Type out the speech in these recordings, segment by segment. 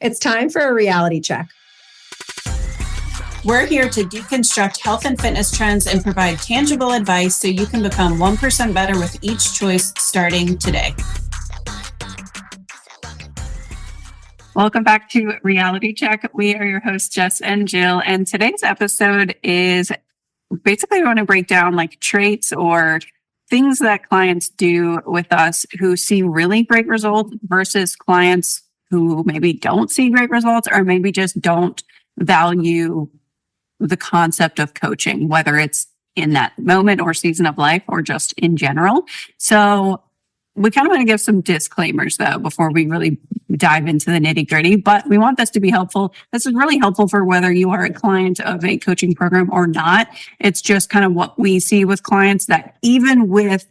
It's time for a reality check. We're here to deconstruct health and fitness trends and provide tangible advice so you can become 1% better with each choice starting today. Welcome back to Reality Check. We are your hosts, Jess and Jill. And today's episode is basically we want to break down like traits or things that clients do with us who see really great results versus clients who maybe don't see great results or maybe just don't value the concept of coaching, whether it's in that moment or season of life or just in general. So we kind of want to give some disclaimers though before we really dive into the nitty gritty, but we want this to be helpful. This is really helpful for whether you are a client of a coaching program or not. It's just kind of what we see with clients that even with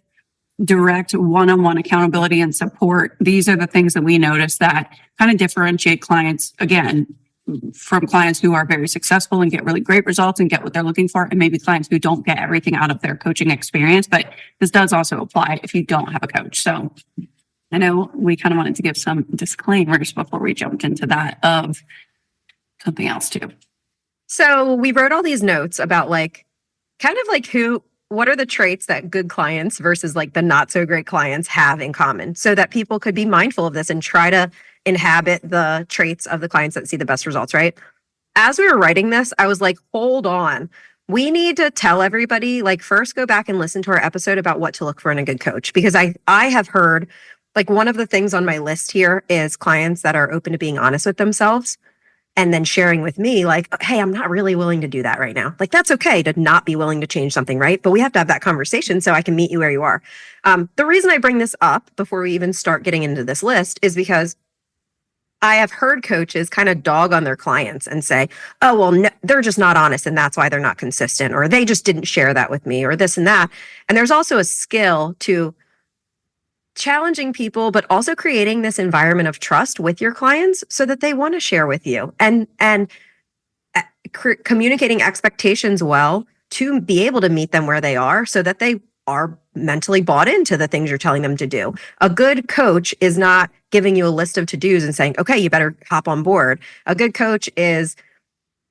direct one-on-one accountability and support, these are the things that we notice that kind of differentiate clients, again, from clients who are very successful and get really great results and get what they're looking for, and maybe clients who don't get everything out of their coaching experience. But this does also apply if you don't have a coach. So I know we kind of wanted to give some disclaimers before we jumped into that of something else too. So we wrote all these notes about what are the traits that good clients versus like the not so great clients have in common so that people could be mindful of this and try to inhabit the traits of the clients that see the best results, right? As we were writing this, I was like, hold on. We need to tell everybody, like, first go back and listen to our episode about what to look for in a good coach. Because I have heard, like, one of the things on my list here is clients that are open to being honest with themselves and then sharing with me, like, hey, I'm not really willing to do that right now. Like, that's okay to not be willing to change something, right? But we have to have that conversation so I can meet you where you are. The reason I bring this up before we even start getting into this list is because I have heard coaches kind of dog on their clients and say, oh, well, no, they're just not honest and that's why they're not consistent, or they just didn't share that with me, or this and that. And there's also a skill to challenging people, but also creating this environment of trust with your clients so that they want to share with you and communicating expectations well to be able to meet them where they are so that they are mentally bought into the things you're telling them to do. A good coach is not giving you a list of to-dos and saying, okay, you better hop on board. A good coach is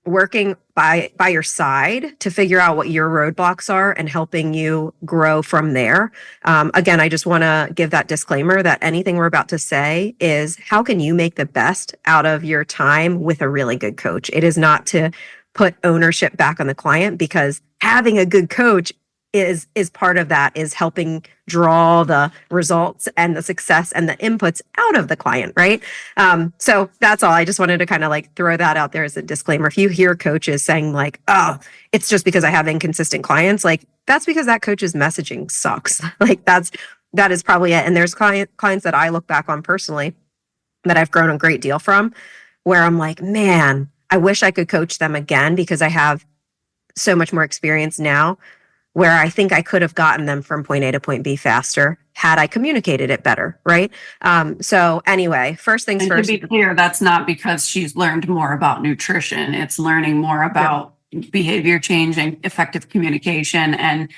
working by your side to figure out what your roadblocks are and helping you grow from there. Again, I just want to give that disclaimer that anything we're about to say is how can you make the best out of your time with a really good coach? It is not to put ownership back on the client, because having a good coach is part of that, is helping draw the results and the success and the inputs out of the client, right? So that's all. I just wanted to kind of like throw that out there as a disclaimer. If you hear coaches saying like, oh, it's just because I have inconsistent clients, like that's because that coach's messaging sucks. Like that is probably it. And there's clients that I look back on personally that I've grown a great deal from, where I'm like, man, I wish I could coach them again because I have so much more experience now, where I think I could have gotten them from point A to point B faster had I communicated it better, right? So anyway, first things first. To be clear, that's not because she's learned more about nutrition. It's learning more about behavior change and effective communication and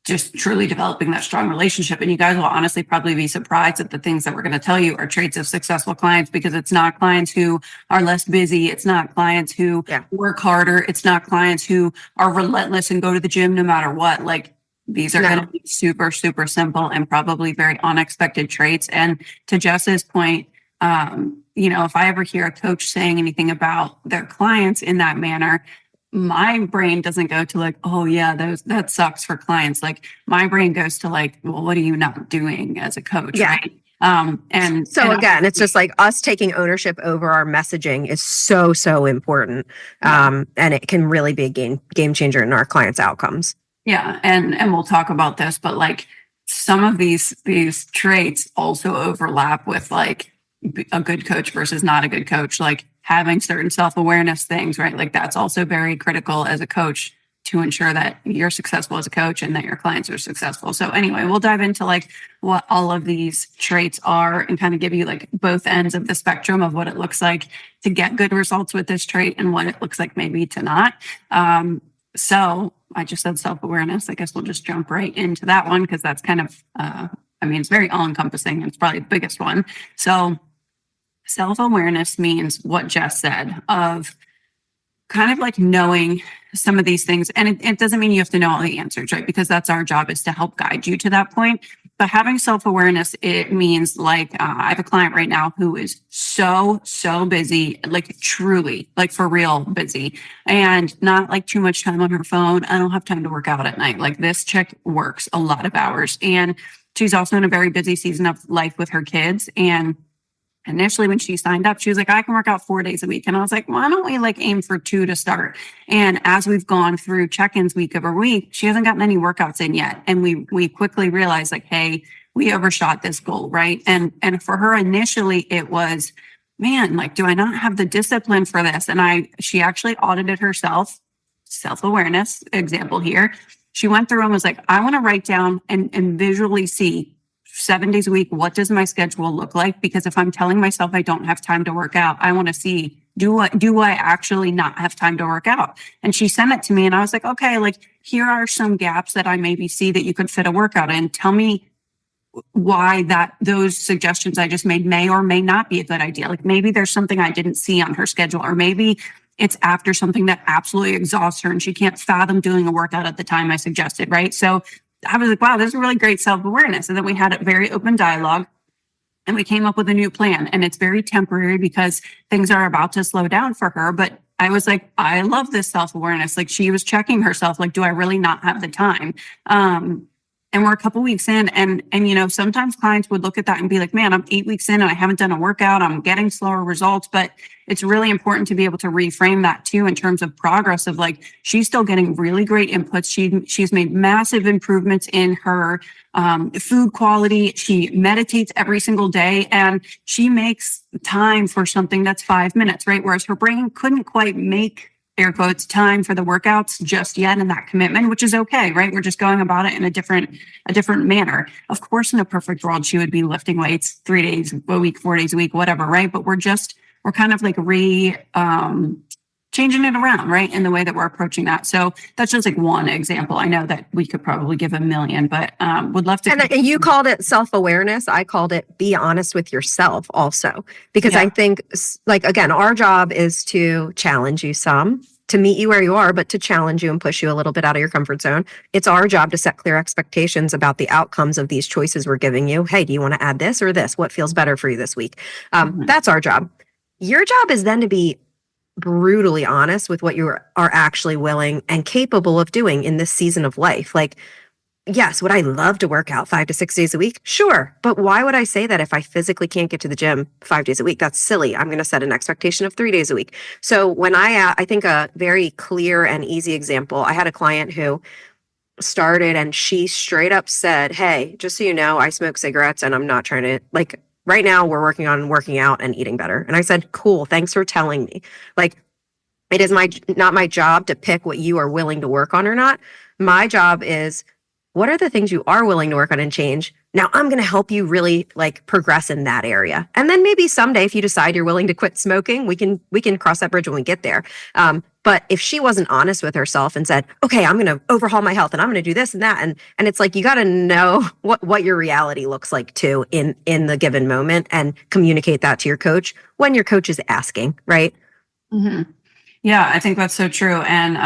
just truly developing that strong relationship. And you guys will honestly probably be surprised that the things that we're going to tell you are traits of successful clients, because it's not clients who are less busy. It's not clients who work harder. It's not clients who are relentless and go to the gym no matter what. Like these are going to be super, super simple and probably very unexpected traits. And to Jess's point, if I ever hear a coach saying anything about their clients in that manner, my brain doesn't go to like, oh yeah, that sucks for clients. Like my brain goes to like, well, what are you not doing as a coach? Right. Again, it's just like us taking ownership over our messaging is so, so important. And it can really be a game changer in our clients' outcomes. Yeah. And we'll talk about this, but like some of these traits also overlap with like a good coach versus not a good coach, like having certain self-awareness things, right? Like that's also very critical as a coach to ensure that you're successful as a coach and that your clients are successful. So anyway, we'll dive into like what all of these traits are and kind of give you like both ends of the spectrum of what it looks like to get good results with this trait and what it looks like maybe to not. So I just said self-awareness. I guess we'll just jump right into that one because that's kind of, it's very all-encompassing. It's probably the biggest one. So self-awareness means what Jess said, of kind of like knowing some of these things. And it doesn't mean you have to know all the answers, right? Because that's our job, is to help guide you to that point. But having self-awareness, it means like, I have a client right now who is so busy, like truly, like for real busy, and not like too much time on her phone. I don't have time to work out at night. Like, this chick works a lot of hours. And she's also in a very busy season of life with her kids. And initially, when she signed up, she was like, I can work out 4 days a week. And I was like, why don't we like aim for 2 to start? And as we've gone through check-ins week over week, she hasn't gotten any workouts in yet. And we quickly realized, like, hey, we overshot this goal, right? And for her initially, it was, man, like, do I not have the discipline for this? And she actually audited herself, self-awareness example here. She went through and was like, I want to write down and visually see 7 days a week, what does my schedule look like? Because if I'm telling myself I don't have time to work out, I want to see, do I actually not have time to work out? And she sent it to me and I was like, okay, like, here are some gaps that I maybe see that you could fit a workout in. Tell me why those suggestions I just made may or may not be a good idea. Like, maybe there's something I didn't see on her schedule, or maybe it's after something that absolutely exhausts her and she can't fathom doing a workout at the time I suggested, right? So I was like, wow, this is really great self-awareness. And then we had a very open dialogue and we came up with a new plan. And it's very temporary because things are about to slow down for her. But I was like, I love this self-awareness. Like, she was checking herself, like, do I really not have the time? And we're a couple weeks in, and sometimes clients would look at that and be like, man, I'm 8 weeks in and I haven't done a workout. I'm getting slower results. But it's really important to be able to reframe that too, in terms of progress, of like, she's still getting really great inputs. She's made massive improvements in her food quality. She meditates every single day and she makes time for something that's 5 minutes, right? Whereas her brain couldn't quite make, air quotes, time for the workouts just yet, and that commitment, which is okay, right? We're just going about it in a different manner. Of course, in a perfect world, she would be lifting weights 3 days a week, 4 days a week, whatever, right? But we're kind of like changing it around, right? In the way that we're approaching that. So that's just like one example. I know that we could probably give a million, but would love to. And you called it self-awareness. I called it be honest with yourself also, because I think, like, again, our job is to challenge you some, to meet you where you are, but to challenge you and push you a little bit out of your comfort zone. It's our job to set clear expectations about the outcomes of these choices we're giving you. Hey, do you want to add this or this? What feels better for you this week? That's our job. Your job is then to be brutally honest with what you are actually willing and capable of doing in this season of life. Like, yes, would I love to work out 5 to 6 days a week? Sure. But why would I say that if I physically can't get to the gym 5 days a week? That's silly. I'm going to set an expectation of 3 days a week. So when I think a very clear and easy example, I had a client who started and she straight up said, hey, just so you know, I smoke cigarettes and I'm not trying to, like, right now we're working on working out and eating better. And I said, cool, thanks for telling me. Like, it is not my job to pick what you are willing to work on or not. My job is, what are the things you are willing to work on and change? Now I'm going to help you really like progress in that area. And then maybe someday, if you decide you're willing to quit smoking, we can cross that bridge when we get there. But if she wasn't honest with herself and said, okay, I'm going to overhaul my health and I'm going to do this and that. And it's like, you got to know what your reality looks like too in the given moment, and communicate that to your coach when your coach is asking, right? Mm-hmm. Yeah, I think that's so true. And,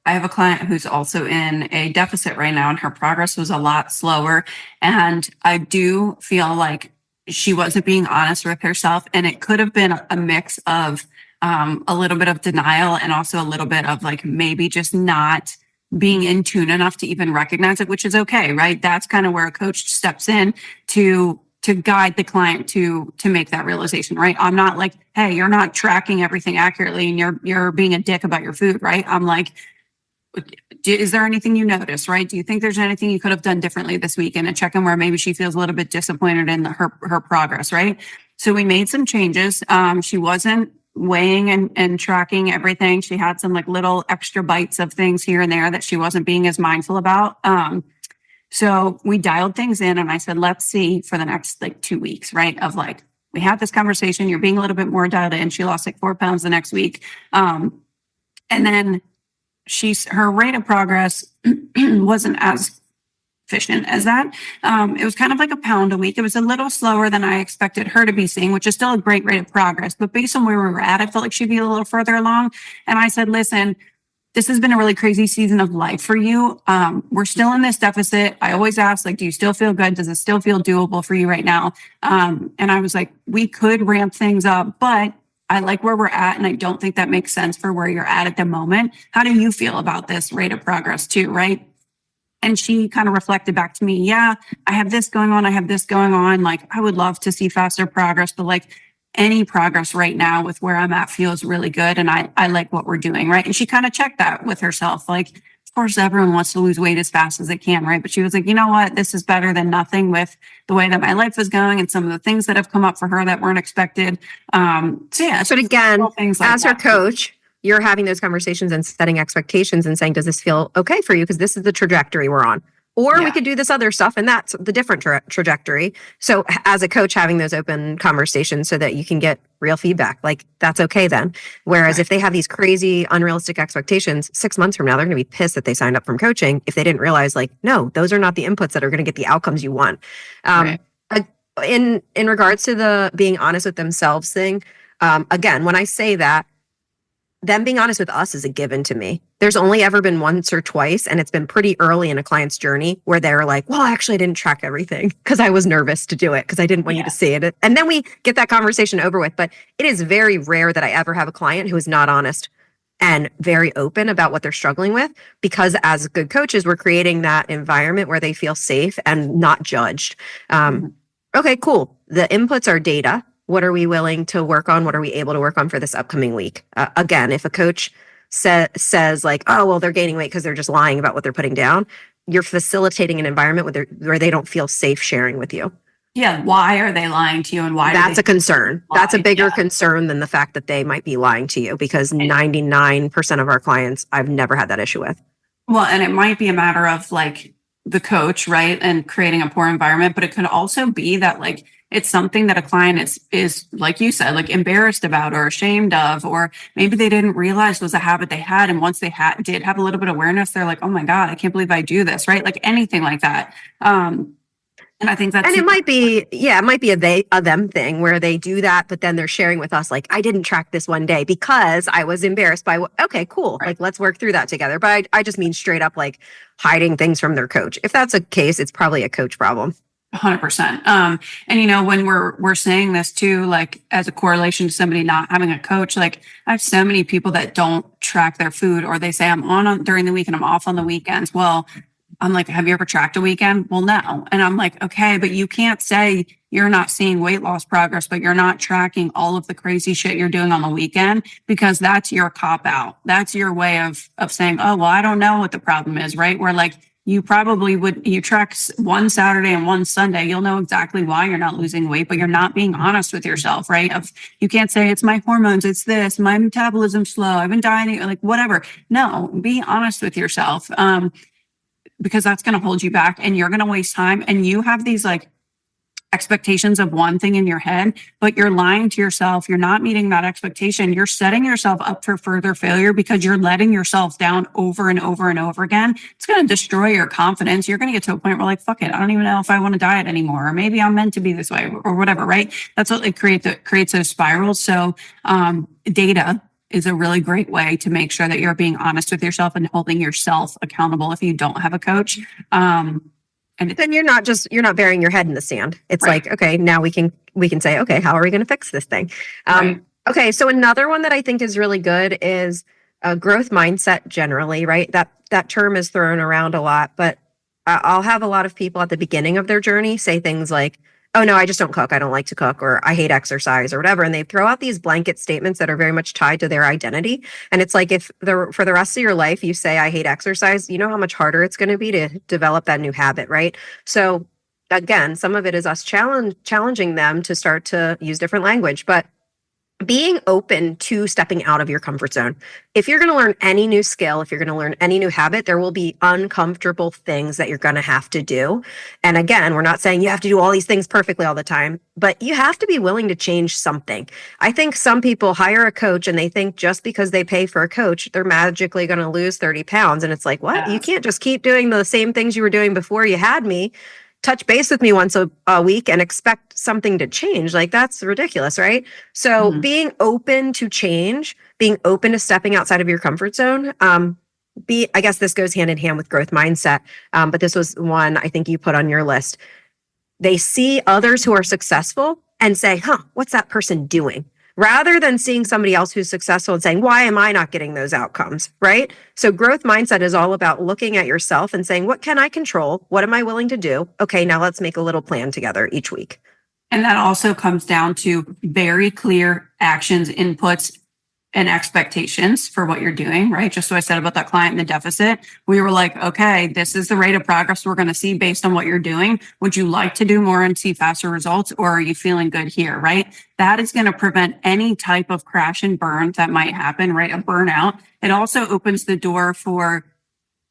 I have a client who's also in a deficit right now, and her progress was a lot slower. And I do feel like she wasn't being honest with herself. And it could have been a mix of a little bit of denial and also a little bit of like maybe just not being in tune enough to even recognize it, which is okay, right? That's kind of where a coach steps in to guide the client to make that realization, right? I'm not like, hey, you're not tracking everything accurately and you're being a dick about your food, right? I'm like, is there anything you notice, right? Do you think there's anything you could have done differently this week? And a check in where maybe she feels a little bit disappointed in her progress, right? So we made some changes. She wasn't weighing and tracking everything. She had some like little extra bites of things here and there that she wasn't being as mindful about. So we dialed things in and I said, let's see for the next like 2 weeks, right? Of like, we had this conversation, you're being a little bit more dialed in. She lost like 4 pounds the next week. And then her rate of progress wasn't as efficient as that. It was kind of like a pound a week. It was a little slower than I expected her to be seeing, which is still a great rate of progress. But based on where we were at, I felt like she'd be a little further along. And I said, listen, this has been a really crazy season of life for you. We're still in this deficit. I always ask, like, do you still feel good? Does it still feel doable for you right now? And I was like, we could ramp things up, but I like where we're at. And I don't think that makes sense for where you're at the moment. How do you feel about this rate of progress too? Right. And she kind of reflected back to me, yeah, I have this going on. I have this going on. Like, I would love to see faster progress, but like, any progress right now with where I'm at feels really good. And I like what we're doing. Right. And she kind of checked that with herself. Like, of course, everyone wants to lose weight as fast as they can. Right. But she was like, you know what? This is better than nothing with the way that my life is going and some of the things that have come up for her that weren't expected. So yeah. But again, things like as her that. coach, you're having those conversations and setting expectations and saying, does this feel okay for you? Because this is the trajectory we're on. Or we Yeah. could do this other stuff, and that's the different trajectory. So as a coach, having those open conversations so that you can get real feedback, like that's okay then. Whereas if they have these crazy, unrealistic expectations, 6 months from now, they're going to be pissed that they signed up from coaching if they didn't realize, like, no, those are not the inputs that are going to get the outcomes you want. Right. In regards to the being honest with themselves thing, again, when I say that, them being honest with us is a given to me. There's only ever been once or twice, and it's been pretty early in a client's journey where they're like, well, actually, I didn't track everything because I was nervous to do it because I didn't want you to see it. And then we get that conversation over with. But it is very rare that I ever have a client who is not honest and very open about what they're struggling with, because as good coaches, we're creating that environment where they feel safe and not judged. Okay, cool. The inputs are data. What are we willing to work on? What are we able to work on for this upcoming week? Again, if a coach says like, oh, well, they're gaining weight because they're just lying about what they're putting down, you're facilitating an environment where they don't feel safe sharing with you. Yeah. Why are they lying to you? And why? That's a concern. lie? That's a bigger Yeah. concern than the fact that they might be lying to you, because 99% of our clients, I've never had that issue with. Well, and it might be a matter of like the coach, right? And creating a poor environment, but it could also be that like it's something that a client is like you said, like embarrassed about or ashamed of, or maybe they didn't realize was a habit they had. And once they did have a little bit of awareness, they're like, oh my God, I can't believe I do this, right? Like anything like that. And I think that's, and it might be a them thing where they do that, but then they're sharing with us like, I didn't track this one day because I was embarrassed by okay, cool. Right. Like, let's work through that together. But I just mean straight up like hiding things from their coach. If that's a case, it's probably a coach problem. 100%. And you know, when we're saying this too, like as a correlation to somebody not having a coach, like I have so many people that don't track their food, or they say I'm on during the week and I'm off on the weekends. Well, I'm like, have you ever tracked a weekend? Well, no. And I'm like, okay, but you can't say you're not seeing weight loss progress, but you're not tracking all of the crazy shit you're doing on the weekend, because that's your cop out. That's your way of saying, oh, well, I don't know what the problem is, right? Where like, you probably would, you track one Saturday and one Sunday, you'll know exactly why you're not losing weight, but you're not being honest with yourself, right? You can't say it's my hormones, it's this, my metabolism's slow, I've been dieting, like whatever. No, be honest with yourself. Because that's going to hold you back and you're going to waste time. And you have these like expectations of one thing in your head, but you're lying to yourself. You're not meeting that expectation. You're setting yourself up for further failure because you're letting yourself down over and over and over again. It's going to destroy your confidence. You're going to get to a point where like, fuck it, I don't even know if I want to diet anymore, or maybe I'm meant to be this way or whatever, right? That's what it creates those spirals. So data is a really great way to make sure that you're being honest with yourself and holding yourself accountable if you don't have a coach. And then you're not burying your head in the sand. It's Right. like, okay, now we can say, okay, how are we going to fix this thing? Right. Okay, so another one that I think is really good is a growth mindset generally, right? That term is thrown around a lot, but I'll have a lot of people at the beginning of their journey say things like, oh no, I just don't cook. I don't like to cook, or I hate exercise or whatever. And they throw out these blanket statements that are very much tied to their identity. And it's like, if for the rest of your life, you say, I hate exercise, you know how much harder it's going to be to develop that new habit, right? So again, some of it is us challenging them to start to use different language, but being open to stepping out of your comfort zone. If you're going to learn any new skill, if you're going to learn any new habit, there will be uncomfortable things that you're going to have to do. And again, we're not saying you have to do all these things perfectly all the time, but you have to be willing to change something. I think some people hire a coach and they think just because they pay for a coach, they're magically going to lose 30 pounds. And it's like, what? You can't just keep doing the same things you were doing before you had me. Touch base with me once a week and expect something to change. Like, that's ridiculous, right? So being open to change, being open to stepping outside of your comfort zone, I guess this goes hand in hand with growth mindset. But this was one I think you put on your list. They see others who are successful and say, what's that person doing? Rather than seeing somebody else who's successful and saying, why am I not getting those outcomes? Right? So growth mindset is all about looking at yourself and saying, what can I control? What am I willing to do? Okay, now let's make a little plan together each week. And that also comes down to very clear actions, inputs, and expectations for what you're doing, right? Just so I said about that client in the deficit, we were like, okay, this is the rate of progress we're going to see based on what you're doing. Would you like to do more and see faster results, or are you feeling good here, right? That is going to prevent any type of crash and burn that might happen, right? A burnout. It also opens the door for,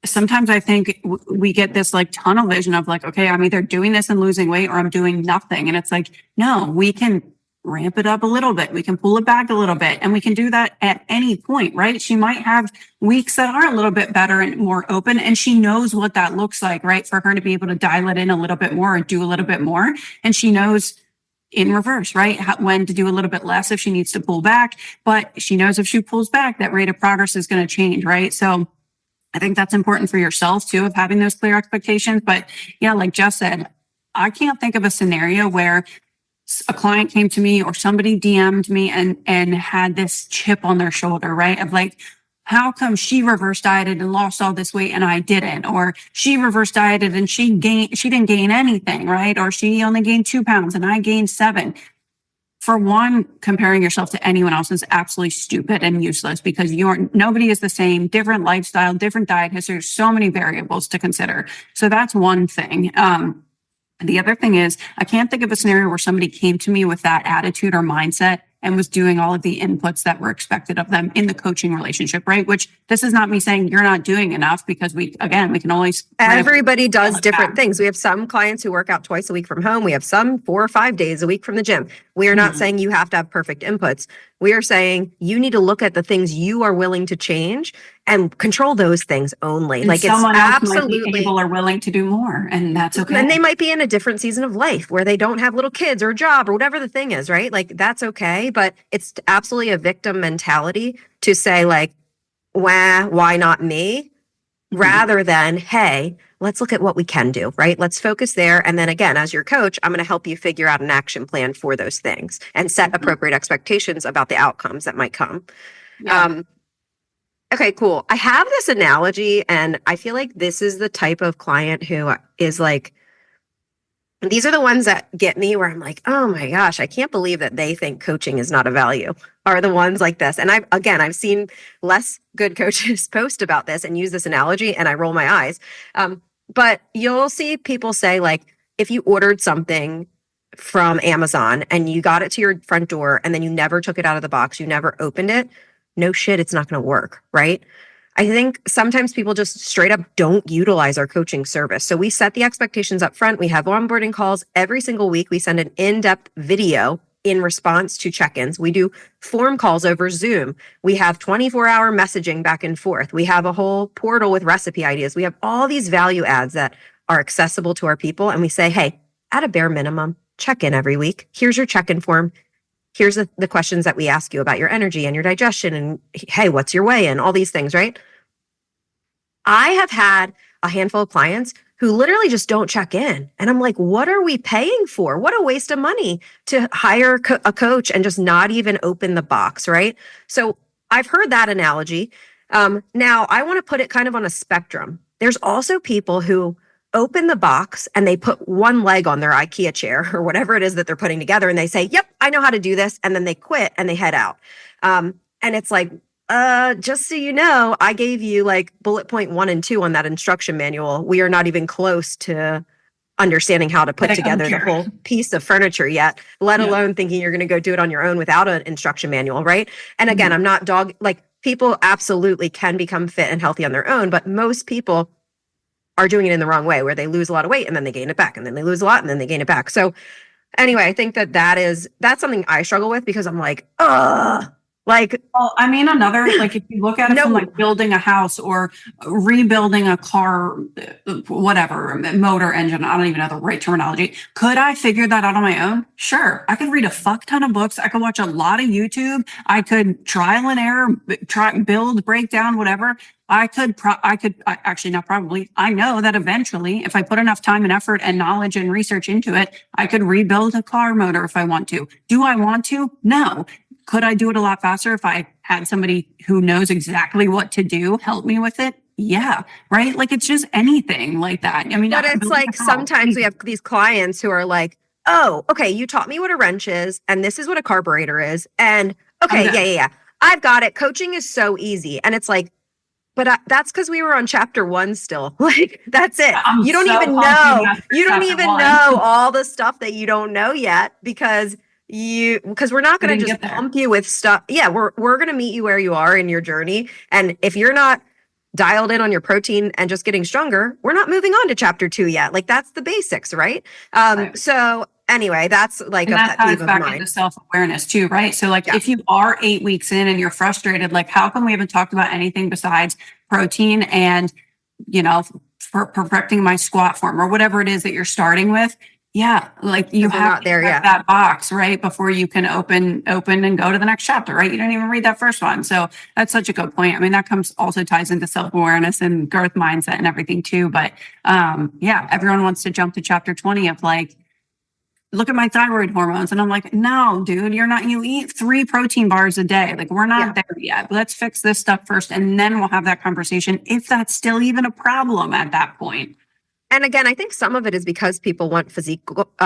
sometimes I think we get this like tunnel vision of like, okay, I'm either doing this and losing weight or I'm doing nothing. And it's like, no, we can ramp it up a little bit. We can pull it back a little bit, and we can do that at any point, right? She might have weeks that are a little bit better and more open, and she knows what that looks like, right? For her to be able to dial it in a little bit more or do a little bit more. And she knows in reverse, right? When to do a little bit less if she needs to pull back, but she knows if she pulls back, that rate of progress is going to change, right? So I think that's important for yourself too, of having those clear expectations. But yeah, like Jess said, I can't think of a scenario where a client came to me or somebody DM'd me and had this chip on their shoulder, right? Of like, how come she reverse dieted and lost all this weight and I didn't? Or she reverse dieted and she didn't gain anything, right? Or she only gained 2 pounds and I gained 7. For one, comparing yourself to anyone else is absolutely stupid and useless, because nobody is the same, different lifestyle, different diet history. There's so many variables to consider. So that's one thing. The other thing is, I can't think of a scenario where somebody came to me with that attitude or mindset and was doing all of the inputs that were expected of them in the coaching relationship, right? Which, this is not me saying you're not doing enough, because we can always. Everybody does different things. We have some clients who work out twice a week from home. We have some 4 or 5 days a week from the gym. We are not saying you have to have perfect inputs. We are saying you need to look at the things you are willing to change and control those things only. And like, it's absolutely might be able or willing to do more, and that's okay. And they might be in a different season of life where they don't have little kids or a job or whatever the thing is, right? Like, that's okay. But it's absolutely a victim mentality to say like, why not me? Rather than, hey, let's look at what we can do, right? Let's focus there. And then again, as your coach, I'm going to help you figure out an action plan for those things and set appropriate expectations about the outcomes that might come. Yeah. Okay, cool. I have this analogy, and I feel like this is the type of client who is like, these are the ones that get me where I'm like, oh my gosh, I can't believe that they think coaching is not a value, are the ones like this. And I've seen less good coaches post about this and use this analogy, and I roll my eyes. But you'll see people say, like, if you ordered something from Amazon and you got it to your front door and then you never took it out of the box, you never opened it, no shit, it's not going to work, right? I think sometimes people just straight up don't utilize our coaching service. So we set the expectations up front. We have onboarding calls every single week. We send an in-depth video in response to check-ins. We do form calls over Zoom. We have 24-hour messaging back and forth. We have a whole portal with recipe ideas. We have all these value adds that are accessible to our people. And we say, hey, at a bare minimum, check in every week. Here's your check-in form. Here's the questions that we ask you about your energy and your digestion, and hey, what's your weigh-in? All these things, right? I have had a handful of clients who literally just don't check in. And I'm like, what are we paying for? What a waste of money to hire a coach and just not even open the box, right? So I've heard that analogy. Now, I want to put it kind of on a spectrum. There's also people who open the box and they put one leg on their IKEA chair or whatever it is that they're putting together, and they say, yep, I know how to do this. And then they quit and they head out. And it's like, just so you know, I gave you like bullet point 1 and 2 on that instruction manual. We are not even close to understanding how to put Like a together the computer. whole piece of furniture yet, let Yeah. alone thinking you're going to go do it on your own without an instruction manual, right? And again, I'm not like people absolutely can become fit and healthy on their own, but most people are doing it in the wrong way where they lose a lot of weight and then they gain it back and then they lose a lot and then they gain it back. So anyway, I think that's something I struggle with because I'm like, like, Well, I mean, like if you look at it No. from like building a house or rebuilding a car, whatever, motor engine, I don't even know the right terminology. Could I figure that out on my own? Sure. I could read a fuck ton of books. I could watch a lot of YouTube. I could trial and error, build, break down, whatever. Actually not probably. I know that eventually, if I put enough time and effort and knowledge and research into it, I could rebuild a car motor if I want to. Do I want to? No. Could I do it a lot faster if I had somebody who knows exactly what to do help me with it? Yeah, right. Like it's just anything like that. I mean, but I it's built like a house. sometimes we have these clients who are like, oh, okay, you taught me what a wrench is, and this is what a carburetor is. And okay, Okay. yeah. I've got it. Coaching is so easy. And it's like, but that's because we were on chapter 1 still. Like, that's it. I'm You don't so even pumped know. you got You don't chapter even 1. know all the stuff that you don't know yet because we're not We going to didn't just get there. pump you with stuff. Yeah, we're going to meet you where you are in your journey. And if you're not dialed in on your protein and just getting stronger, we're not moving on to chapter 2 yet. Like that's the basics, right? Right. So anyway, that's like And a that pet peeve ties of back mine. into self-awareness too, right? So like Yeah. if you are 8 weeks in and you're frustrated, like how come we haven't talked about anything besides protein and, for perfecting my squat form or whatever it is that you're starting with? Yeah, like you 'Cause we're have not to there check yet. that box, right? Before you can open and go to the next chapter, right? You don't even read that first one. So that's such a good point. I mean, that also ties into self-awareness and growth mindset and everything too. But yeah, everyone wants to jump to chapter 20 of like, look at my thyroid hormones. And I'm like, no, dude, you eat 3 protein bars a day. Like we're not there yet. Let's fix this stuff first. And then we'll have that conversation if that's still even a problem at that point. And again, I think some of it is because people want physique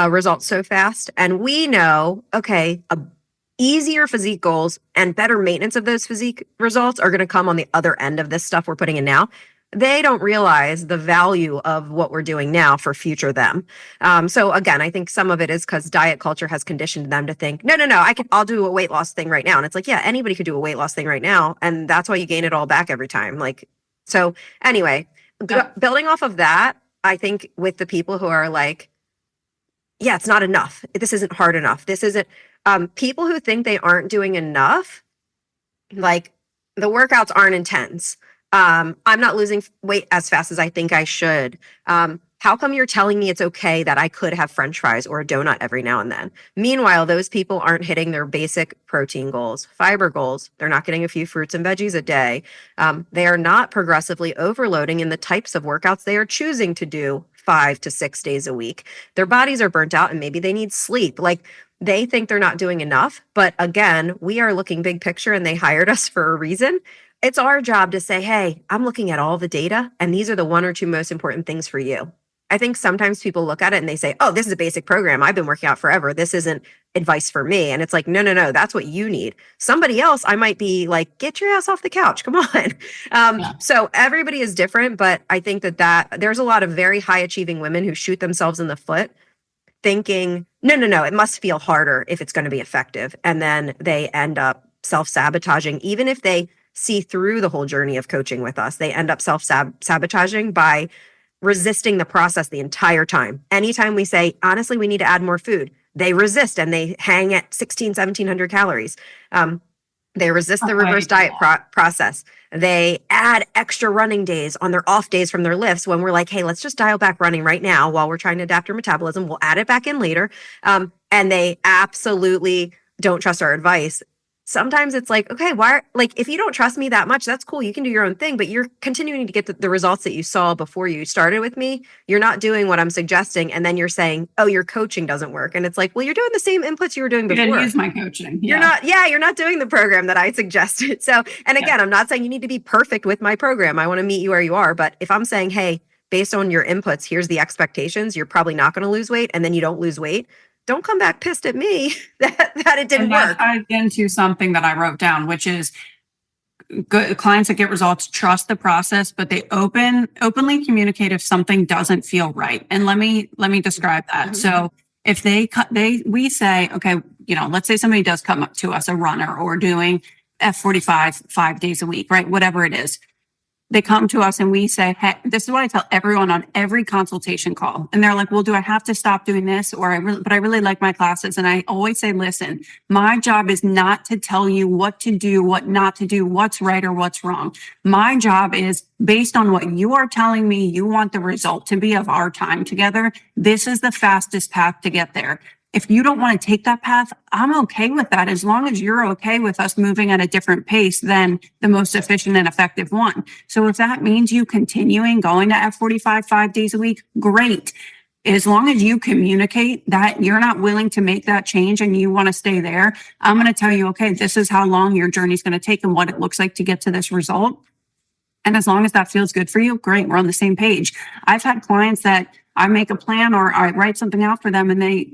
results so fast. And we know, okay, easier physique goals and better maintenance of those physique results are going to come on the other end of this stuff we're putting in now. They don't realize the value of what we're doing now for future them. So again, I think some of it is because diet culture has conditioned them to think, no, I'll do a weight loss thing right now. And it's like, yeah, anybody could do a weight loss thing right now. And that's why you gain it all back every time. Like, so anyway, building off of that, I think with the people who are like, yeah, it's not enough. This isn't hard enough. This isn't, people who think they aren't doing enough, like the workouts aren't intense. I'm not losing weight as fast as I think I should. How come you're telling me it's okay that I could have French fries or a donut every now and then? Meanwhile, those people aren't hitting their basic protein goals, fiber goals. They're not getting a few fruits and veggies a day. They are not progressively overloading in the types of workouts they are choosing to do 5 to 6 days a week. Their bodies are burnt out and maybe they need sleep. Like they think they're not doing enough. But again, we are looking big picture and they hired us for a reason. It's our job to say, hey, I'm looking at all the data and these are the 1 or 2 most important things for you. I think sometimes people look at it and they say, oh, this is a basic program. I've been working out forever. This isn't advice for me. And it's like, no, that's what you need. Somebody else, I might be like, get your ass off the couch. Come on. So everybody is different. But I think that there's a lot of very high achieving women who shoot themselves in the foot thinking, no, it must feel harder if it's going to be effective. And then they end up self-sabotaging, even if they see through the whole journey of coaching with us, they end up self-sabotaging by resisting the process the entire time. Anytime we say, honestly, we need to add more food, they resist and they hang at 1,700 calories. They resist the reverse diet process. They add extra running days on their off days from their lifts when we're like, hey, let's just dial back running right now while we're trying to adapt our metabolism. We'll add it back in later. And they absolutely don't trust our advice. Sometimes it's like, okay, if you don't trust me that much, that's cool. You can do your own thing, but you're continuing to get the results that you saw before you started with me. You're not doing what I'm suggesting. And then you're saying, oh, your coaching doesn't work. And it's like, well, you're doing the same inputs you were doing before. You didn't use my coaching. You're not doing the program that I suggested. So, and again, I'm not saying you need to be perfect with my program. I want to meet you where you are. But if I'm saying, hey, based on your inputs, here's the expectations, you're probably not going to lose weight. And then you don't lose weight. Don't come back pissed at me that it didn't work. I ties into something that I wrote down, which is good clients that get results trust the process, but they openly communicate if something doesn't feel right. And let me describe that. Mhm. So if we say, okay, let's say somebody does come up to us, a runner or doing F45 5 days a week, right? Whatever it is. They come to us and we say, hey, this is what I tell everyone on every consultation call. And they're like, well, do I have to stop doing this? But I really like my classes. And I always say, listen, my job is not to tell you what to do, what not to do, what's right or what's wrong. My job is based on what you are telling me you want the result to be of our time together. This is the fastest path to get there. If you don't want to take that path, I'm okay with that as long as you're okay with us moving at a different pace than the most efficient and effective one. So if that means you continuing going to F45 5 days a week, great. As long as you communicate that you're not willing to make that change and you want to stay there, I'm going to tell you, okay, this is how long your journey is going to take and what it looks like to get to this result. And as long as that feels good for you, great, we're on the same page. I've had clients that I make a plan or I write something out for them and they,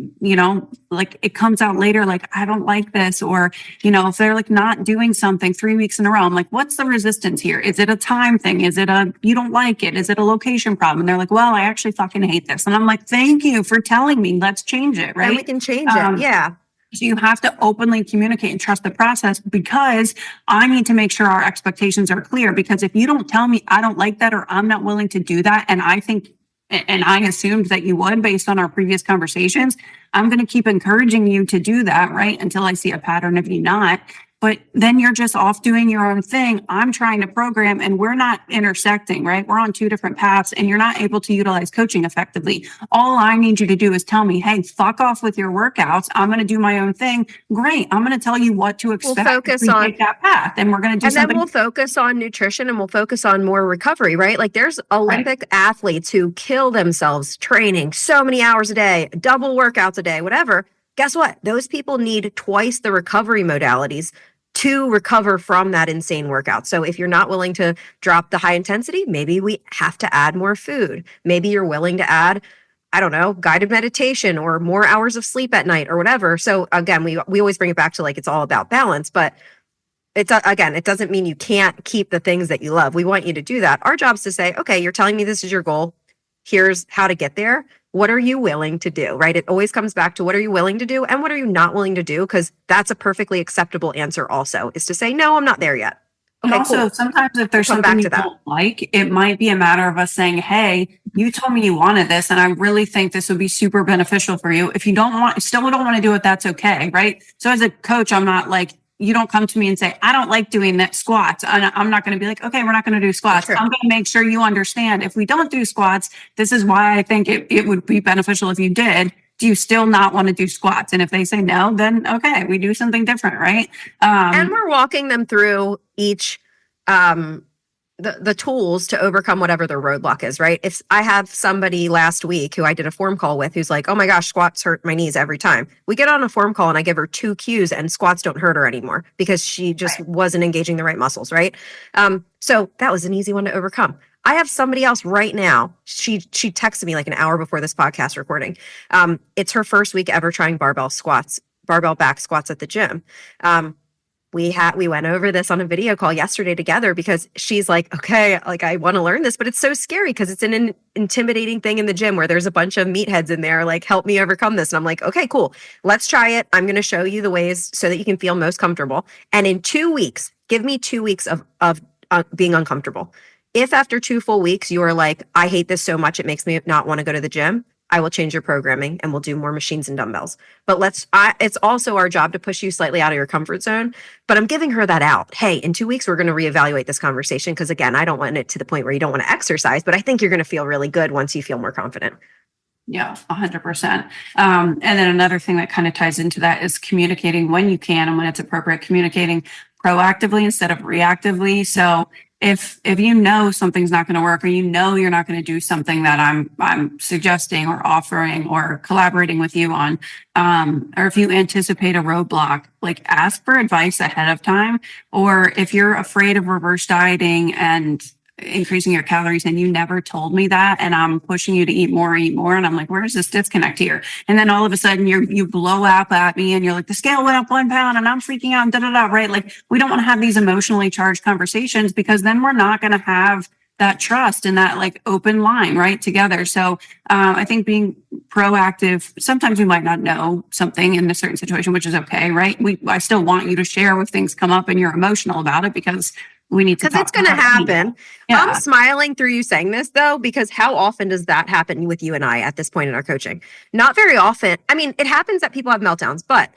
like it comes out later, like, I don't like this. Or, if they're like not doing something 3 weeks in a row, I'm like, what's the resistance here? Is it a time thing? Is it you don't like it? Is it a location problem? And they're like, well, I actually fucking hate this. And I'm like, thank you for telling me, let's change it. Right. And we can change it. Yeah. So you have to openly communicate and trust the process because I need to make sure our expectations are clear. Because if you don't tell me I don't like that or I'm not willing to do that, and I assumed that you would based on our previous conversations, I'm going to keep encouraging you to do that, right? Until I see a pattern of you not. But then you're just off doing your own thing. I'm trying to program and we're not intersecting, right? We're on two different paths and you're not able to utilize coaching effectively. All I need you to do is tell me, hey, fuck off with your workouts. I'm going to do my own thing. Great. I'm going to tell you what to expect. We'll focus if we on take that path and we're going to do and something. then we'll focus on nutrition and we'll focus on more recovery, right? Like there's Olympic athletes who kill themselves training so many hours a day, double workouts a day, whatever. Guess what? Those people need twice the recovery modalities to recover from that insane workout. So if you're not willing to drop the high intensity, maybe we have to add more food. Maybe you're willing to add, I don't know, guided meditation or more hours of sleep at night or whatever. So again, we always bring it back to like, it's all about balance, but it's again, it doesn't mean you can't keep the things that you love. We want you to do that. Our job is to say, okay, you're telling me this is your goal. Here's how to get there. What are you willing to do, right? It always comes back to what are you willing to do and what are you not willing to do? Because that's a perfectly acceptable answer also, is to say, no, I'm not there yet. And Okay, also, cool. sometimes if there's We'll come something back you to that. don't like, it might be a matter of us saying, hey, you told me you wanted this, and I really think this would be super beneficial for you. If you still don't want to do it, that's okay, right? So as a coach, I'm not like, you don't come to me and say, I don't like doing that squats. And I'm not going to be like, okay, we're not going to do squats. That's I'm true. going to make sure you understand if we don't do squats, this is why I think it would be beneficial if you did. Do you still not want to do squats? And if they say no, then okay, we do something different, right? And we're walking them through each the tools to overcome whatever their roadblock is, right? If I have somebody last week who I did a form call with who's like, oh my gosh, squats hurt my knees every time. We get on a form call and I give her 2 cues and squats don't hurt her anymore because she just wasn't engaging the right muscles, right? So that was an easy one to overcome. I have somebody else right now. She texted me like an hour before this podcast recording. It's her first week ever trying barbell back squats at the gym. We went over this on a video call yesterday together because she's like, okay, like I want to learn this, but it's so scary because it's an intimidating thing in the gym where there's a bunch of meatheads in there, like help me overcome this. And I'm like, okay, cool. Let's try it. I'm going to show you the ways so that you can feel most comfortable. And in 2 weeks, give me 2 weeks of being uncomfortable. If after 2 full weeks, you are like, I hate this so much, it makes me not want to go to the gym, I will change your programming and we'll do more machines and dumbbells. But it's also our job to push you slightly out of your comfort zone. But I'm giving her that out. Hey, in 2 weeks, we're going to reevaluate this conversation. Because again, I don't want it to the point where you don't want to exercise, but I think you're going to feel really good once you feel more confident. Yeah, 100%. And then another thing that kind of ties into that is communicating when you can and when it's appropriate, communicating proactively instead of reactively. So if you know something's not going to work or you know you're not going to do something that I'm suggesting or offering or collaborating with you on, or if you anticipate a roadblock, like ask for advice ahead of time. Or if you're afraid of reverse dieting and increasing your calories and you never told me that, and I'm pushing you to eat more. And I'm like, where's this disconnect here? And then all of a sudden you blow up at me and you're like, the scale went up 1 pound and I'm freaking out and right? Like, we don't want to have these emotionally charged conversations, because then we're not going to have that trust and that like open line right together. So I think being proactive, sometimes we might not know something in a certain situation, which is okay, right? I still want you to share if things come up and you're emotional about it, because we need to Because it's going to happen. Yeah. I'm smiling through you saying this though, because how often does that happen with you and I at this point in our coaching? Not very often. I mean, it happens that people have meltdowns, but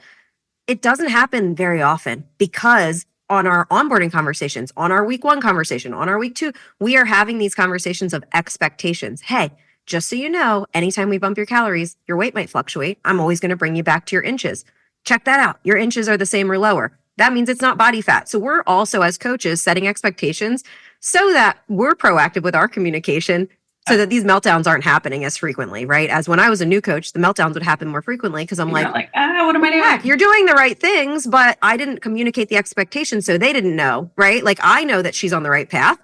it doesn't happen very often, because on our onboarding conversations, on our week 1 conversation, on our week 2, we are having these conversations of expectations. Hey, just so you know, anytime we bump your calories, your weight might fluctuate. I'm always going to bring you back to your inches. Check that out. Your inches are the same or lower. That means it's not body fat. So we're also, as coaches, setting expectations so that we're proactive with our communication, so that these meltdowns aren't happening as frequently, right? As when I was a new coach, the meltdowns would happen more frequently because I'm like, what am I doing? heck, you're doing the right things, but I didn't communicate the expectation, so they didn't know, right? Like, I know that she's on the right path.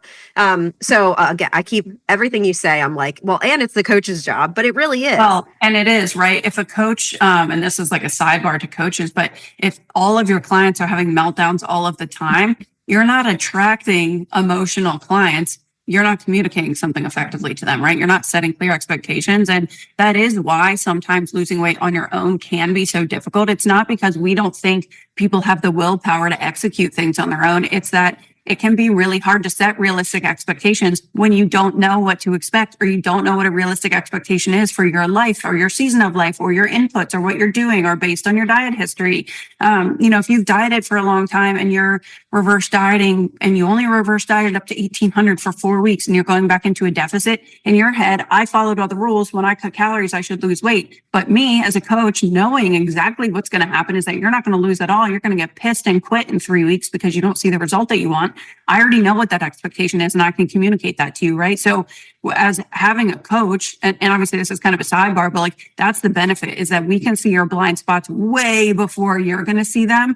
So again, I keep everything you say. I'm like, well, and it's the coach's job, but it really is. Well, and it is, right? If a coach, and this is like a sidebar to coaches, but if all of your clients are having meltdowns all of the time, you're not attracting emotional clients. You're not communicating something effectively to them, right? You're not setting clear expectations. And that is why sometimes losing weight on your own can be so difficult. It's not because we don't think people have the willpower to execute things on their own. It's that it can be really hard to set realistic expectations when you don't know what to expect, or you don't know what a realistic expectation is for your life or your season of life or your inputs or what you're doing, or based on your diet history. If you've dieted for a long time and you're reverse dieting and you only reverse dieted up to 1800 for 4 weeks and you're going back into a deficit, in your head, I followed all the rules. When I cut calories, I should lose weight. But me as a coach, knowing exactly what's going to happen is that you're not going to lose at all. You're going to get pissed and quit in 3 weeks because you don't see the result that you want. I already know what that expectation is and I can communicate that to you, right? So as having a coach, and obviously this is kind of a sidebar, but like, that's the benefit, is that we can see your blind spots way before you're going to see them.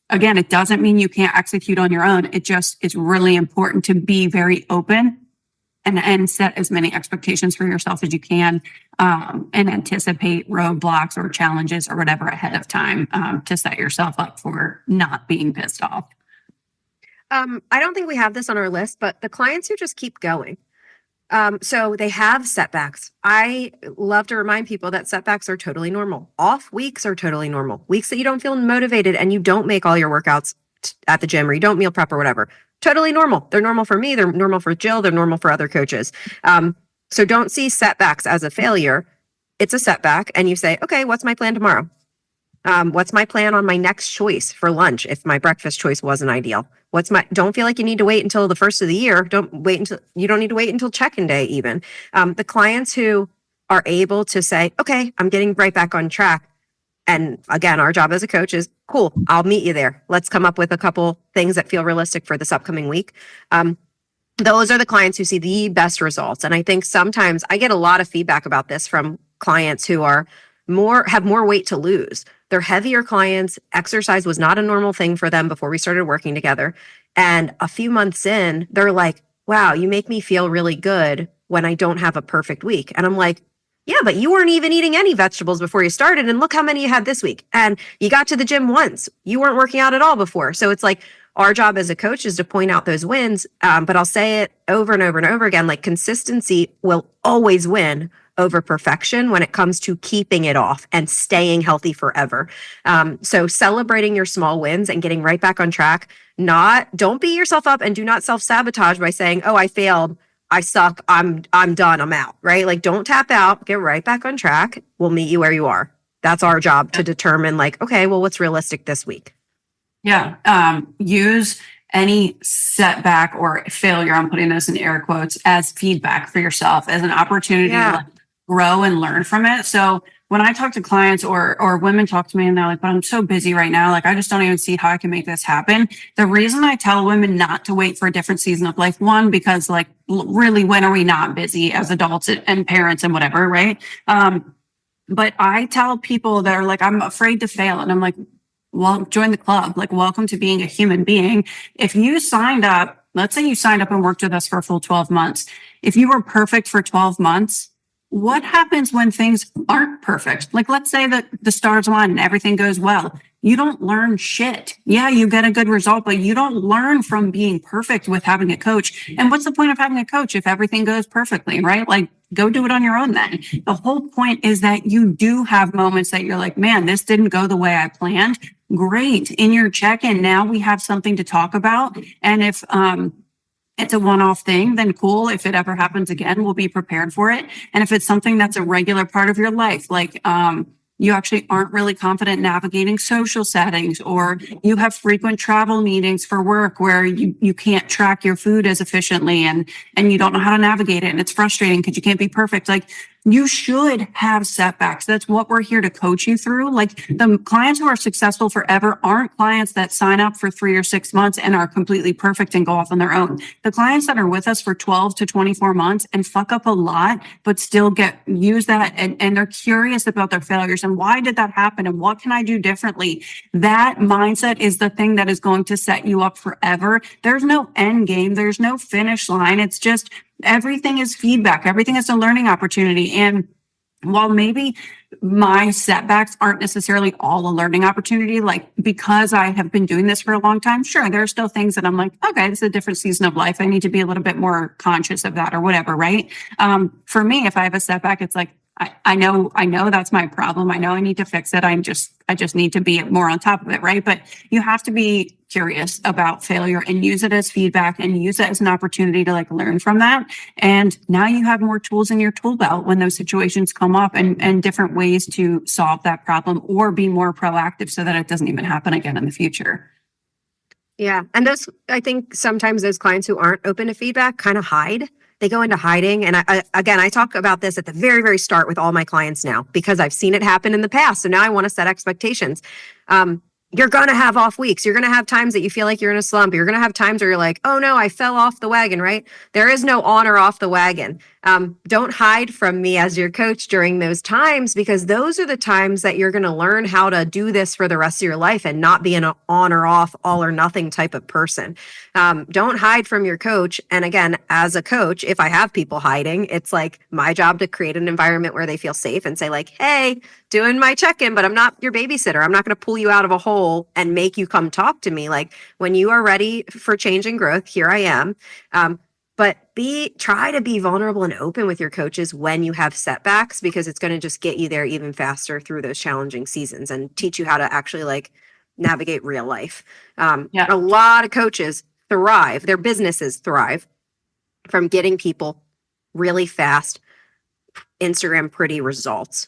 Again, it doesn't mean you can't execute on your own. It just is really important to be very open and set as many expectations for yourself as you can, and anticipate roadblocks or challenges or whatever ahead of time, to set yourself up for not being pissed off. I don't think we have this on our list, but the clients who just keep going. So they have setbacks. I love to remind people that setbacks are totally normal. Off weeks are totally normal. Weeks that you don't feel motivated and you don't make all your workouts at the gym, or you don't meal prep or whatever. Totally normal. They're normal for me. They're normal for Jill. They're normal for other coaches. So don't see setbacks as a failure. It's a setback. And you say, okay, what's my plan tomorrow? What's my plan on my next choice for lunch if my breakfast choice wasn't ideal? Don't feel like you need to wait until the first of the year. You don't need to wait until check-in day even. The clients who are able to say, okay, I'm getting right back on track. And again, our job as a coach is, cool, I'll meet you there. Let's come up with a couple things that feel realistic for this upcoming week. Those are the clients who see the best results. And I think sometimes I get a lot of feedback about this from clients who have more weight to lose. They're heavier clients. Exercise was not a normal thing for them before we started working together. And a few months in, they're like, wow, you make me feel really good when I don't have a perfect week. And I'm like, yeah, but you weren't even eating any vegetables before you started. And look how many you had this week. And you got to the gym once. You weren't working out at all before. So it's like, our job as a coach is to point out those wins. But I'll say it over and over and over again, like, consistency will always win over perfection when it comes to keeping it off and staying healthy forever. So celebrating your small wins and getting right back on track. Don't beat yourself up, and do not self-sabotage by saying, oh, I failed, I suck, I'm done, I'm out, right? Like, don't tap out, get right back on track. We'll meet you where you are. That's our job, to determine, like, okay, well, what's realistic this week? Yeah. Use any setback or failure, I'm putting this in air quotes, as feedback for yourself, as an opportunity to like grow and learn from it. So when I talk to clients or women talk to me and they're like, but I'm so busy right now, like, I just don't even see how I can make this happen. The reason I tell women not to wait for a different season of life, one, because like, really, when are we not busy as adults and parents and whatever, right? But I tell people that are like, I'm afraid to fail. And I'm like, well, join the club. Like, welcome to being a human being. If you signed up let's say you signed up and worked with us for a full 12 months. If you were perfect for 12 months, what happens when things aren't perfect? Like, let's say that the stars align and everything goes well. You don't learn shit. Yeah, you get a good result, but you don't learn from being perfect with having a coach. And what's the point of having a coach if everything goes perfectly, right? Like, go do it on your own then. The whole point is that you do have moments that you're like, man, this didn't go the way I planned. Great. In your check-in, now we have something to talk about. And if, it's a one-off thing, then cool. If it ever happens again, we'll be prepared for it. And if it's something that's a regular part of your life, like you actually aren't really confident navigating social settings, or you have frequent travel meetings for work where you can't track your food as efficiently and you don't know how to navigate it, and it's frustrating because you can't be perfect. Like, you should have setbacks. That's what we're here to coach you through. Like, the clients who are successful forever aren't clients that sign up for 3 or 6 months and are completely perfect and go off on their own. The clients that are with us for 12 to 24 months and fuck up a lot, but still use that and they're curious about their failures and why did that happen and what can I do differently? That mindset is the thing that is going to set you up forever. There's no end game. There's no finish line. It's just, everything is feedback. Everything is a learning opportunity. And while maybe my setbacks aren't necessarily all a learning opportunity, like, because I have been doing this for a long time, sure, there are still things that I'm like, okay, this is a different season of life. I need to be a little bit more conscious of that or whatever, right? For me, if I have a setback, it's like, I know that's my problem. I know I need to fix it. I just need to be more on top of it, right? But you have to be curious about failure and use it as feedback and use it as an opportunity to like learn from that. And now you have more tools in your tool belt when those situations come up, and different ways to solve that problem or be more proactive so that it doesn't even happen again in the future. Yeah. And I think sometimes those clients who aren't open to feedback kind of hide. They go into hiding. And I talk about this at the very, very start with all my clients now, because I've seen it happen in the past. So now I want to set expectations. You're going to have off weeks. You're going to have times that you feel like you're in a slump. You're going to have times where you're like, oh no, I fell off the wagon, right? There is no on or off the wagon. Don't hide from me as your coach during those times, because those are the times that you're going to learn how to do this for the rest of your life and not be an on or off, all or nothing type of person. Don't hide from your coach. And again, as a coach, if I have people hiding, it's like my job to create an environment where they feel safe and say like, hey, doing my check-in, but I'm not your babysitter. I'm not going to pull you out of a hole and make you come talk to me. Like, when you are ready for change and growth, here I am. But try to be vulnerable and open with your coaches when you have setbacks, because it's going to just get you there even faster through those challenging seasons and teach you how to actually like navigate real life. A lot of coaches thrive, their businesses thrive from getting people really fast Instagram pretty results.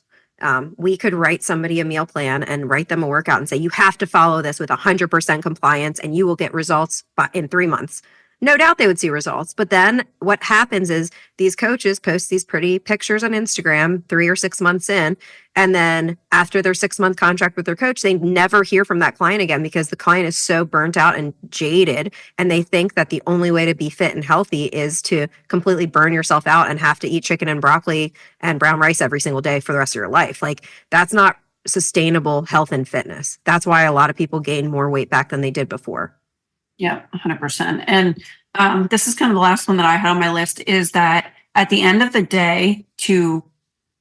We could write somebody a meal plan and write them a workout and say, you have to follow this with 100% compliance and you will get results in 3 months. No doubt they would see results. But then what happens is these coaches post these pretty pictures on Instagram 3 or 6 months in. And then after their 6-month contract with their coach, they never hear from that client again, because the client is so burnt out and jaded. And they think that the only way to be fit and healthy is to completely burn yourself out and have to eat chicken and broccoli and brown rice every single day for the rest of your life. Like, that's not sustainable health and fitness. That's why a lot of people gain more weight back than they did before. Yeah, 100%. And this is kind of the last one that I had on my list, is that at the end of the day, to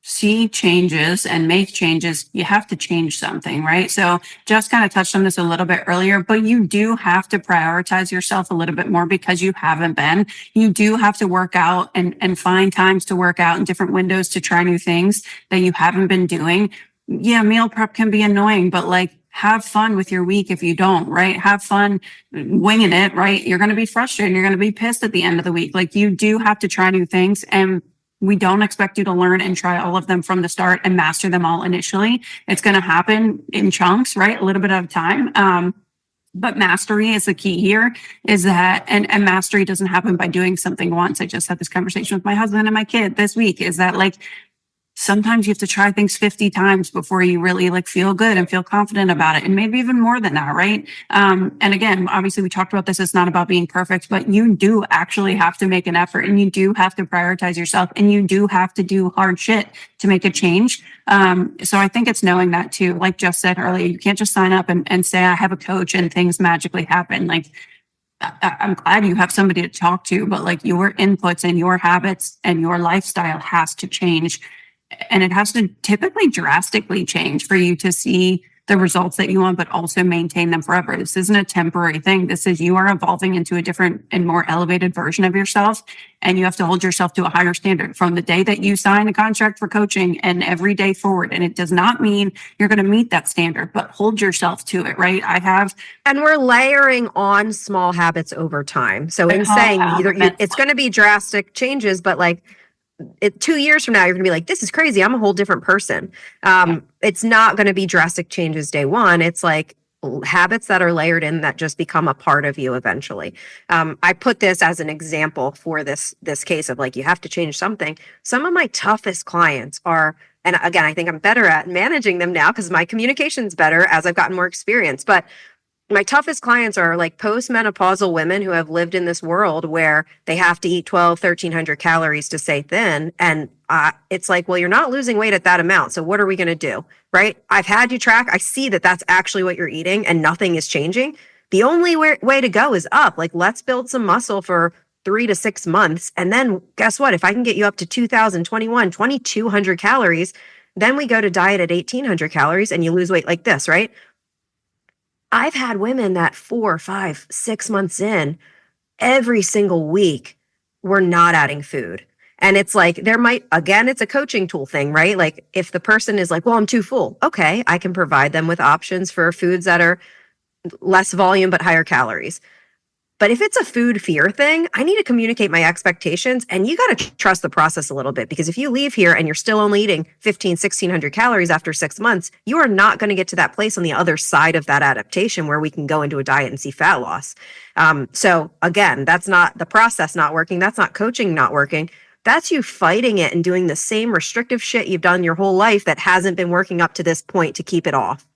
see changes and make changes, you have to change something, right? So Jess kind of touched on this a little bit earlier, but you do have to prioritize yourself a little bit more, because you haven't been. You do have to work out and find times to work out in different windows to try new things that you haven't been doing. Yeah, meal prep can be annoying, but like, have fun with your week if you don't, right? Have fun winging it, right? You're going to be frustrated. You're going to be pissed at the end of the week. Like, you do have to try new things, and we don't expect you to learn and try all of them from the start and master them all initially. It's going to happen in chunks, right? A little bit at a time. But mastery is the key here, is that, and mastery doesn't happen by doing something once. I just had this conversation with my husband and my kid this week, is that like, sometimes you have to try things 50 times before you really like feel good and feel confident about it. And maybe even more than that, right? And again, obviously we talked about this. It's not about being perfect, but you do actually have to make an effort, and you do have to prioritize yourself, and you do have to do hard shit to make a change. So I think it's knowing that too. Like Jess said earlier, you can't just sign up and say, I have a coach and things magically happen. Like, I'm glad you have somebody to talk to, but like your inputs and your habits and your lifestyle has to change. And it has to typically drastically change for you to see the results that you want, but also maintain them forever. This isn't a temporary thing. This is you are evolving into a different and more elevated version of yourself. And you have to hold yourself to a higher standard from the day that you sign a contract for coaching and every day forward. And it does not mean you're going to meet that standard, but hold yourself to it, right? And we're layering on small habits over time. So in saying it's going to be drastic changes, but like 2 years from now, you're going to be like, this is crazy. I'm a whole different person. It's not going to be drastic changes day one. It's like habits that are layered in that just become a part of you eventually. I put this as an example for this case of like, you have to change something. Some of my toughest clients are, and again, I think I'm better at managing them now because my communication's better as I've gotten more experience. But my toughest clients are like postmenopausal women who have lived in this world where they have to eat 1,300 calories to stay thin. And it's like, well, you're not losing weight at that amount. So what are we going to do? Right? I've had you track. I see that that's actually what you're eating and nothing is changing. The only way to go is up. Like, let's build some muscle for 3 to 6 months. And then guess what? If I can get you up to 2,200 calories, then we go to diet at 1,800 calories and you lose weight like this, right? I've had women that 4, 5, 6 months in, every single week, we're not adding food. And it's like, it's a coaching tool thing, right? Like if the person is like, well, I'm too full. Okay, I can provide them with options for foods that are less volume, but higher calories. But if it's a food fear thing, I need to communicate my expectations, and you got to trust the process a little bit, because if you leave here and you're still only eating 1,600 calories after 6 months, you are not going to get to that place on the other side of that adaptation where we can go into a diet and see fat loss. So again, that's not the process not working. That's not coaching not working. That's you fighting it and doing the same restrictive shit you've done your whole life that hasn't been working up to this point to keep it off.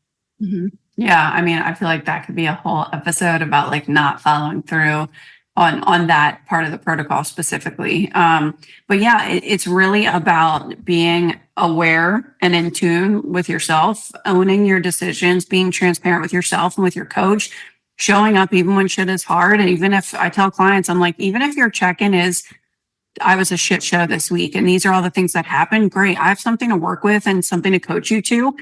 Mm-hmm. Yeah, I mean, I feel like that could be a whole episode about like not following through on that part of the protocol specifically. But yeah, it's really about being aware and in tune with yourself, owning your decisions, being transparent with yourself and with your coach, showing up even when shit is hard. And even if I tell clients, I'm like, even if your check-in is, I was a shit show this week and these are all the things that happened, great. I have something to work with and something to coach you to.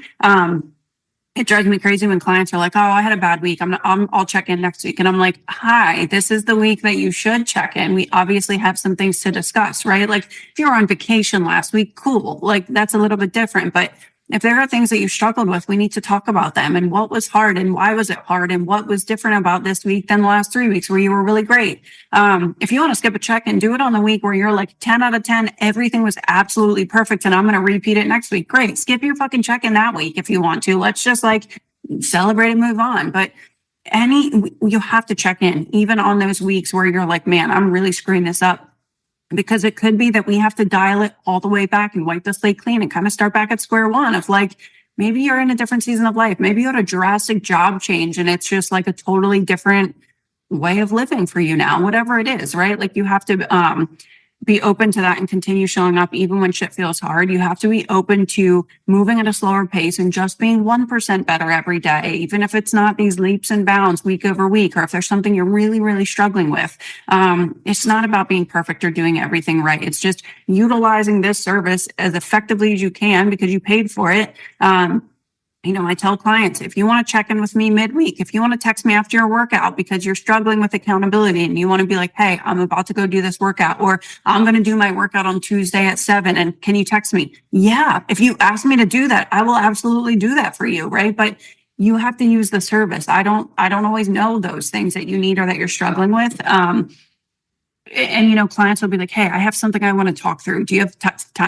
It drives me crazy when clients are like, oh, I had a bad week. I'll check in next week. And I'm like, hi, this is the week that you should check in. We obviously have some things to discuss, right? Like if you were on vacation last week, cool. Like that's a little bit different. But if there are things that you struggled with, we need to talk about them and what was hard and why was it hard and what was different about this week than the last 3 weeks where you were really great. If you want to skip a check-in, do it on the week where you're like 10 out of 10, everything was absolutely perfect and I'm going to repeat it next week. Great. Skip your fucking check-in that week if you want to. Let's just like celebrate and move on. But you have to check in even on those weeks where you're like, man, I'm really screwing this up. Because it could be that we have to dial it all the way back and wipe the slate clean and kind of start back at square one of like, maybe you're in a different season of life. Maybe you had a drastic job change and it's just like a totally different way of living for you now, whatever it is, right? Like you have to be open to that and continue showing up even when shit feels hard. You have to be open to moving at a slower pace and just being 1% better every day, even if it's not these leaps and bounds week over week, or if there's something you're really, really struggling with. It's not about being perfect or doing everything right. It's just utilizing this service as effectively as you can because you paid for it. I tell clients, if you want to check in with me midweek, if you want to text me after your workout because you're struggling with accountability and you want to be like, hey, I'm about to go do this workout, or I'm going to do my workout on Tuesday at 7. And can you text me? Yeah. If you ask me to do that, I will absolutely do that for you. Right. But you have to use the service. I don't always know those things that you need or that you're struggling with. And clients will be like, hey, I have something I want to talk through. Do you have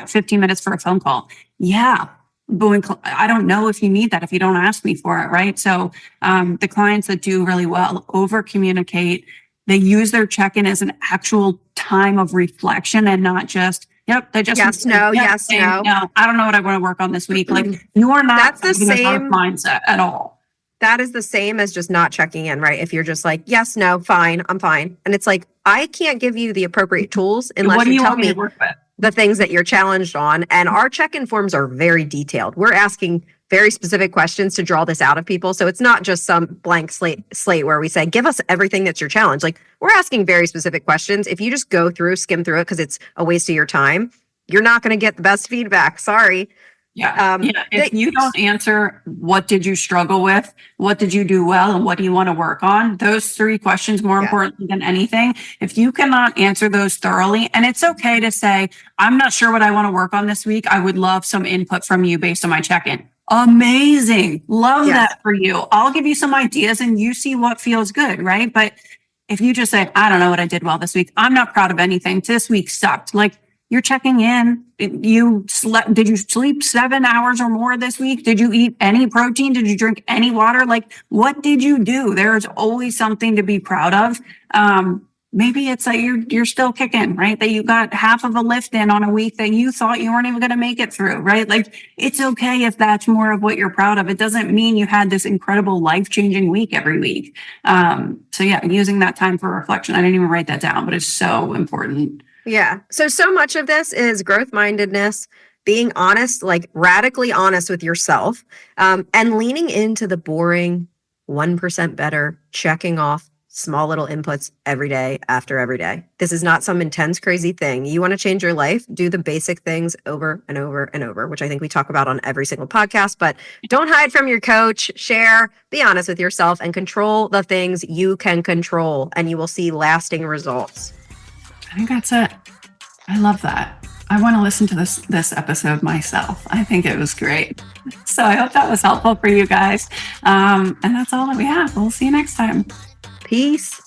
15 minutes for a phone call? Yeah. But I don't know if you need that if you don't ask me for it, right? So the clients that do really well over communicate, they use their check-in as an actual time of reflection and not just, yep, they just yes, no. I don't know what I want to work on this week. Like you're not that's the same mindset at all. That is the same as just not checking in, right? If you're just like, yes, no, fine, I'm fine. And it's like, I can't give you the appropriate tools unless you tell me the things that you're challenged on. And our check-in forms are very detailed. We're asking very specific questions to draw this out of people. So it's not just some blank slate where we say, give us everything that's your challenge. Like, we're asking very specific questions. If you just skim through it because it's a waste of your time, you're not going to get the best feedback. Sorry. Yeah. If you don't answer, what did you struggle with? What did you do well? And what do you want to work on? Those 3 questions, more importantly than anything. If you cannot answer those thoroughly, and it's okay to say, I'm not sure what I want to work on this week. I would love some input from you based on my check-in. Amazing. Love that for you. I'll give you some ideas and you see what feels good, right? But if you just say, I don't know what I did well this week. I'm not proud of anything. This week sucked. Like, you're checking in. Did you sleep 7 hours or more this week? Did you eat any protein? Did you drink any water? Like, what did you do? There's always something to be proud of. Maybe it's like you're still kicking, right? That you got half of a lift in on a week that you thought you weren't even going to make it through, right? Like, it's okay if that's more of what you're proud of. It doesn't mean you had this incredible life-changing week every week. So yeah, using that time for reflection. I didn't even write that down, but it's so important. Yeah. So much of this is growth mindedness, being honest, like radically honest with yourself, and leaning into the boring 1% better, checking off small little inputs every day after every day. This is not some intense, crazy thing. You want to change your life, do the basic things over and over and over, which I think we talk about on every single podcast, but don't hide from your coach, share, be honest with yourself, and control the things you can control, and you will see lasting results. I think that's it. I love that. I want to listen to this episode myself. I think it was great. So I hope that was helpful for you guys. And that's all that we have. We'll see you next time. Peace.